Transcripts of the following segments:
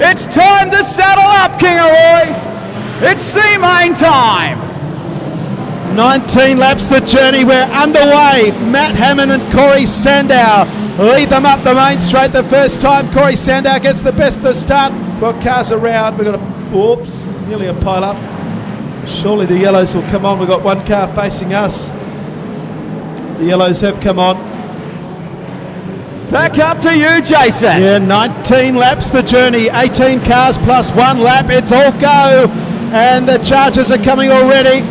It's time to saddle up, Kingaroy. It's C-Main time. 19 laps the journey, we're underway. Matt Hammond and Corey Sandow lead them up the main straight the first time. Corey Sandow gets the best of the start. Got cars around, we've got nearly a pile up. Surely the yellows will come on. We've got one car facing us. The yellows have come on. Back up to you, Jason. Yeah, 19 laps the journey, 18 cars plus one lap. It's all go, and the charges are coming already.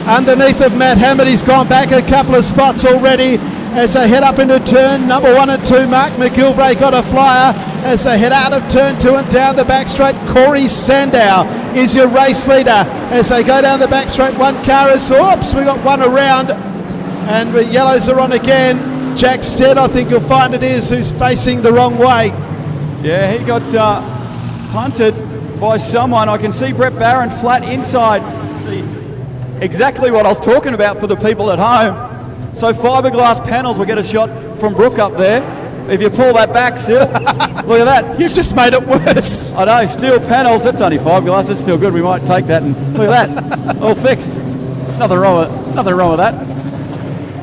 Underneath of Matt Hammond, he's gone back a couple of spots already as they head up into turn number 1 and 2. Mark McGilvray got a flyer as they head out of turn 2 and down the back straight. Corey Sandow is your race leader as they go down the back straight. One car is, oops, we got one around, and the yellows are on again. Jack Stead, I think you'll find it is, who's facing the wrong way. Yeah, he got punted by someone. I can see Brett Barron flat inside. Exactly what I was talking about for the people at home. So fiberglass panels will get a shot from Brooke up there. If you pull that back, Sil, look at that. You've just made it worse. I know, steel panels, that's only fiberglass, that's still good. We might take that and look at that, all fixed. Nothing wrong with that.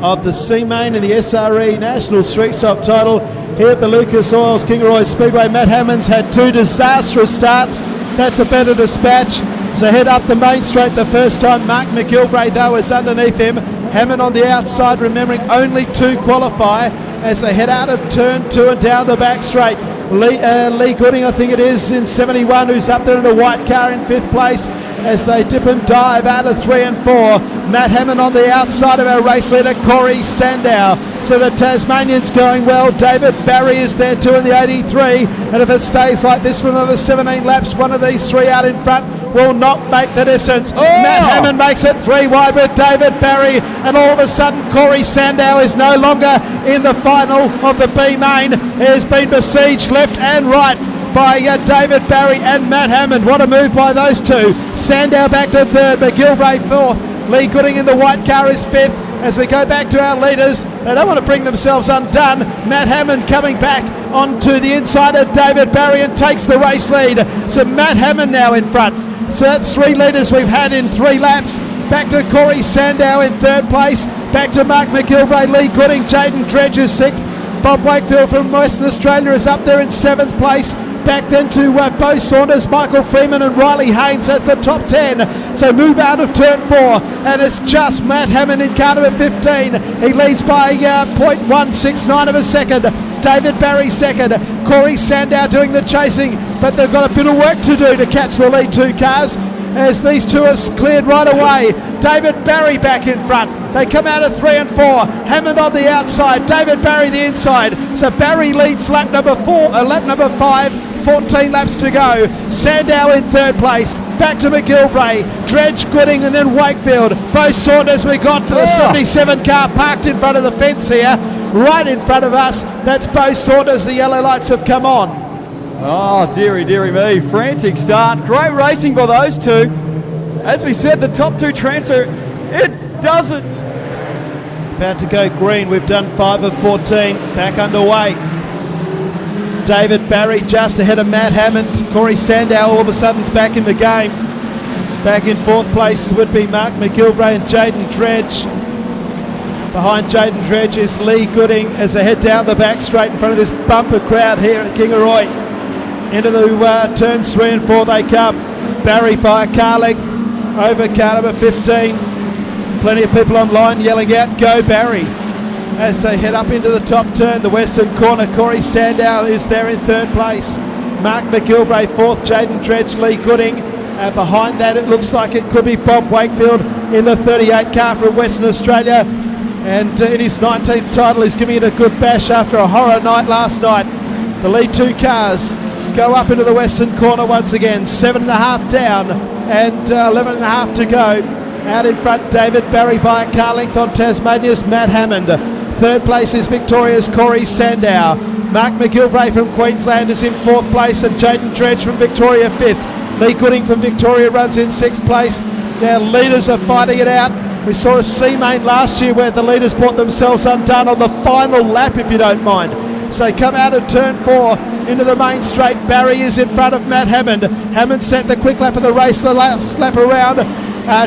Of the C-Main and the SRE National Street Stock title here at the Lucas Oils Kingaroy Speedway. Matt Hammond's had two disastrous starts. That's a better dispatch. So head up the main straight the first time. Mark McGilvray, though, is underneath him. Hammond on the outside, remembering only two qualify as they head out of turn 2 and down the back straight. Lee Gooding, I think it is, in 71, who's up there in the white car in 5th place as they dip and dive out of 3 and 4. Matt Hammond on the outside of our race leader, Corey Sandow. So the Tasmanian's going well. David Barry is there too in the 83. And if it stays like this for another 17 laps, one of these three out in front will not make the distance. Matt Hammond makes it 3 wide with David Barry. And all of a sudden, Corey Sandow is no longer in the final of the B-Main. He has been besieged left and right by David Barry and Matt Hammond. What a move by those two. Sandow back to 3rd, McGilvray 4th. Lee Gooding in the white car is 5th. As we go back to our leaders, they don't want to bring themselves undone. Matt Hammond coming back onto the inside of David Barry and takes the race lead. So Matt Hammond now in front. So that's 3 leaders we've had in 3 laps. Back to Corey Sandow in 3rd place. Back to Mark McGilvray, Lee Gooding, Jaden Dredge is 6th. Bob Wakefield from Western Australia is up there in 7th place. Back then to Bo Saunders, Michael Freeman and Riley Haynes. That's the top 10. So move out of turn 4, and it's just Matt Hammond in car number 15. He leads by 0.169 of a second. David Barry 2nd. Corey Sandow doing the chasing, but they've got a bit of work to do to catch the lead 2 cars, as these two have cleared right away. David Barry back in front. They come out of 3 and 4. Hammond on the outside, David Barry the inside. So Barry leads lap number 5. 14 laps to go. Sandow in 3rd place. Back to McGilvray, Dredge, Gooding, and then Wakefield. Bo Saunders, we got to the 77 car parked in front of the fence here, right in front of us. That's Bo Saunders. The yellow lights have come on. Oh, dearie me. Frantic start. Great racing by those two. As we said, the top 2 transfer, it doesn't. About to go green. We've done 5 of 14. Back underway. David Barry just ahead of Matt Hammond. Corey Sandow all of a sudden is back in the game. Back in 4th place would be Mark McGilvray and Jaden Dredge. Behind Jaden Dredge is Lee Gooding as they head down the back straight in front of this bumper crowd here at Kingaroy. Into the turns 3 and 4 they come. Barry by a car length over car number 15. Plenty of people online yelling out, "Go Barry!" as they head up into the top turn, the western corner. Corey Sandow is there in 3rd place. Mark McGilvray 4th, Jaden Dredge, Lee Gooding. Behind that it looks like it could be Bob Wakefield in the 38 car from Western Australia. And in his 19th title he's giving it a good bash after a horror night last night. The lead 2 cars go up into the western corner once again. 7.5 down and 11.5 to go. Out in front, David Barry by a car length on Tasmania's Matt Hammond. 3rd place is Victoria's Corey Sandow. Mark McGilvray from Queensland is in 4th place, and Jaden Dredge from Victoria 5th. Lee Gooding from Victoria runs in 6th place. Now leaders are fighting it out. We saw a C-Main last year where the leaders brought themselves undone on the final lap, if you don't mind. So come out of turn 4 into the main straight. Barry is in front of Matt Hammond. Hammond set the quick lap of the race, the last lap around.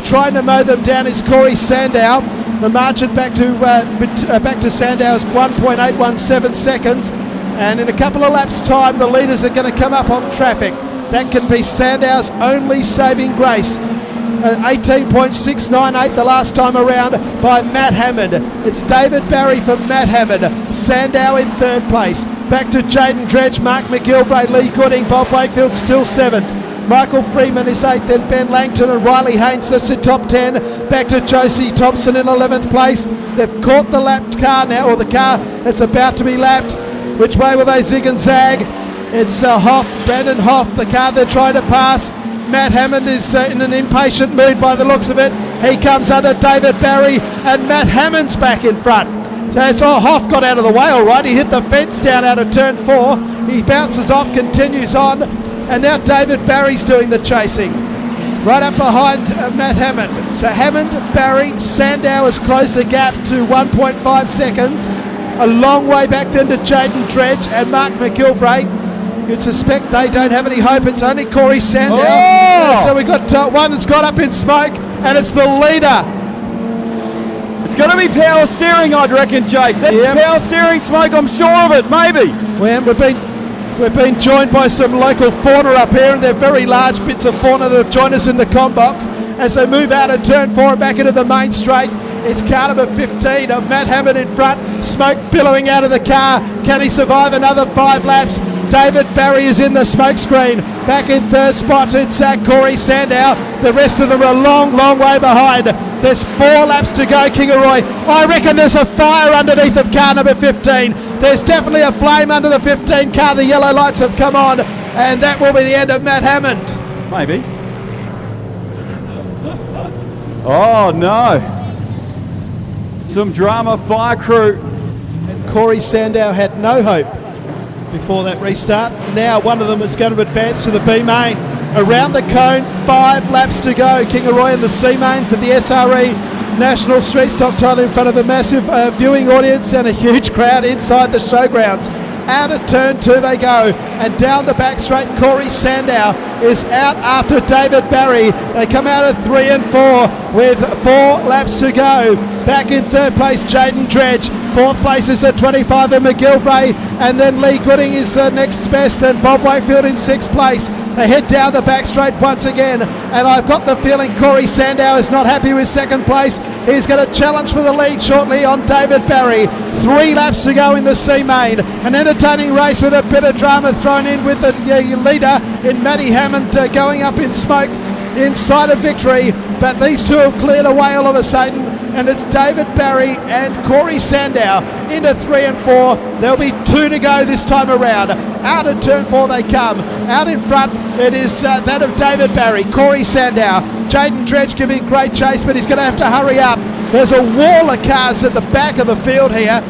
Trying to mow them down is Corey Sandow. The margin back to Sandow is 1.817 seconds. And in a couple of laps' time, the leaders are going to come up on traffic. That can be Sandow's only saving grace. 18.698 the last time around by Matt Hammond. It's David Barry for Matt Hammond. Sandow in third place. Back to Jaden Dredge, Mark McGilvray, Lee Gooding, Bob Wakefield still seventh. Michael Freeman is 8th, then Ben Langton and Riley Haynes, that's the top 10. Back to Josie Thompson in 11th place. They've caught the lapped car now, or the car that's about to be lapped. Which way will they zig and zag? It's Brandon Hoff, the car they're trying to pass. Matt Hammond is in an impatient mood by the looks of it. He comes under David Barry, and Matt Hammond's back in front. So Hoff got out of the way all right. He hit the fence down out of turn 4. He bounces off, continues on, and now David Barry's doing the chasing. Right up behind Matt Hammond. So Hammond, Barry, Sandow has closed the gap to 1.5 seconds. A long way back then to Jaden Dredge and Mark McGilvray. You'd suspect they don't have any hope. It's only Corey Sandow. Oh! So we've got one that's got up in smoke, and it's the leader. It's going to be power steering, I'd reckon, Jace. That's power steering smoke, I'm sure of it, maybe. Well, we've been joined by some local fauna up here, and they're very large bits of fauna that have joined us in the com box as they move out of turn 4 and back into the main straight. It's car number 15 of Matt Hammond in front. Smoke billowing out of the car. Can he survive another 5 laps? David Barry is in the smoke screen. Back in third spot, it's Corey Sandow. The rest of them are a long, long way behind. There's 4 laps to go, Kingaroy. I reckon there's a fire underneath of car number 15. There's definitely a flame under the 15 car. The yellow lights have come on, and that will be the end of Matt Hammond. Maybe. Oh, no. Some drama, fire crew. And Corey Sandow had no hope before that restart. Now one of them is going to advance to the B main. Around the cone, 5 laps to go. Kingaroy in the C main for the SRE National Street Stock title in front of a massive viewing audience and a huge crowd inside the showgrounds. Out of turn 2 they go, and down the back straight Corey Sandow is out after David Barry. They come out of 3 and 4 with 4 laps to go. Back in third place Jaden Dredge. Fourth place is at 25 of McGilvray, and then Lee Gooding is next best, and Bob Wakefield in 6th place. They head down the back straight once again, and I've got the feeling Corey Sandow is not happy with 2nd place. He's going to challenge for the lead shortly on David Barry. 3 laps to go in the C main. An entertaining race with a bit of drama thrown in with the leader in Matty Hammond going up in smoke inside of victory, but these two have cleared away all of a sudden, and it's David Barry and Corey Sandow into 3 and 4. There'll be 2 to go this time around. Out of turn 4 they come. Out in front it is that of David Barry, Corey Sandow, Jaden Dredge giving great chase, but he's going to have to hurry up. There's a wall of cars at the back of the field here.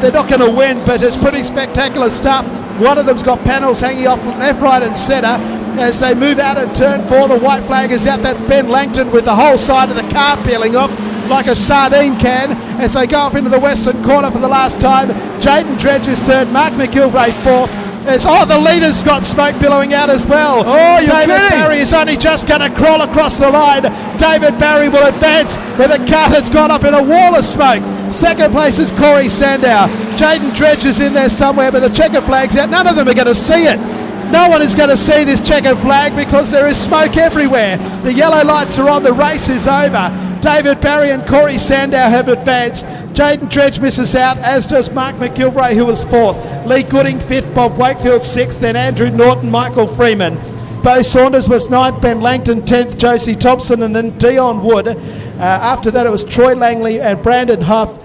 They're not going to win, but it's pretty spectacular stuff. One of them's got panels hanging off left, right and centre. As they move out of turn 4, the white flag is out. That's Ben Langton with the whole side of the car peeling off like a sardine can as they go up into the western corner for the last time. Jaden Dredge is 3rd, Mark McGilvray 4th. The leader's got smoke billowing out as well. Oh, you're David kidding. Barry is only just going to crawl across the line. David Barry will advance with a car that's gone up in a wall of smoke. 2nd place is Corey Sandow. Jaden Dredge is in there somewhere, but the checker flag's out. None of them are going to see it. No one is going to see this checkered flag because there is smoke everywhere. The yellow lights are on. The race is over. David Barry and Corey Sandow have advanced. Jaden Dredge misses out, as does Mark McGilvray, who was 4th. Lee Gooding 5th, Bob Wakefield 6th, then Andrew Norton, Michael Freeman. Bo Saunders was 9th, Ben Langton 10th, Josie Thompson, and then Dion Wood. After that it was Troy Langley and Brandon Huff.